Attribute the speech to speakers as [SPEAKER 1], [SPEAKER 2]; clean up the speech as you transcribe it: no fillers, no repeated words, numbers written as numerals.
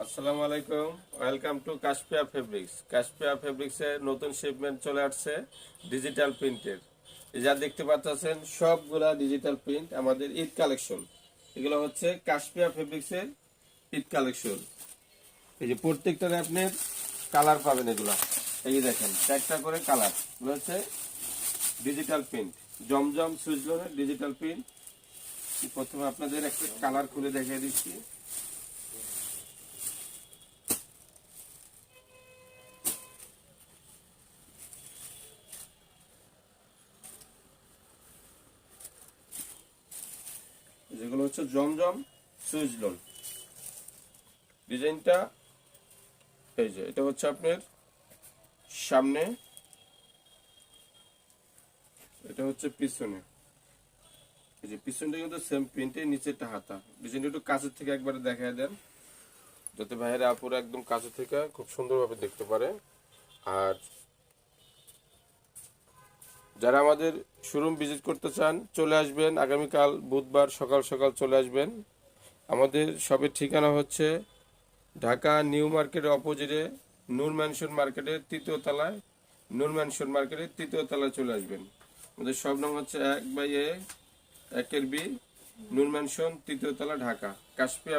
[SPEAKER 1] আসসালামু আলাইকুম, welcome to Kashpia fabrics. Kashpia ফেব্রিক্সের নতুন শিপমেন্ট চলে আসছে ডিজিটাল প্রিন্টের। এই যা দেখতে পাচ্ছেন সবগুলা ডিজিটাল প্রিন্ট আমাদের ঈদ কালেকশন। এগুলো হচ্ছে কাশপিয়া ফেব্রিক্সের ঈদ কালেকশন। এই যে প্রত্যেকটারে আপনি কালার পাবেন। এগুলা এই যে দেখেন চারটা করে কালার। এগুলো হচ্ছে ডিজিটাল প্রিন্ট, জমজম সুইজলনের ডিজিটাল প্রিন্ট। প্রথমে আপনাদের একটা কালার খুলে দেখিয়ে দিচ্ছি। যেগুলো হচ্ছে জমজম সুইজলন ডিজাইনটা। এই যে এটা হচ্ছে আপনার সামনে, এটা হচ্ছে পিছনে। এই যে পিছনটা কিন্তু সেম প্রিন্টে, নিচেরটা হাতা। ডিজাইনটা একটু কাছের থেকে একবারে দেখায় দেন, যাতে ভাইয়েরা আপুরা একদম কাছে থেকে খুব সুন্দরভাবে দেখতে পারে। আর যারা আমাদের শোরুম ভিজিট করতে চান চলে আসবেন, আগামীকাল বুধবার সকাল সকাল চলে আসবেন। আমাদের শপের ঠিকানা হচ্ছে ঢাকা নিউ মার্কেটের অপোজিটে নূর ম্যানশন মার্কেটের তৃতীয় তলায়। নূর ম্যানশন মার্কেটের তৃতীয় তলায় চলে আসবেন। আমাদের সব নাম হচ্ছে 1/A 1-এর B, নূর ম্যানশন তৃতীয় তলা, ঢাকা। কাশপিয়া।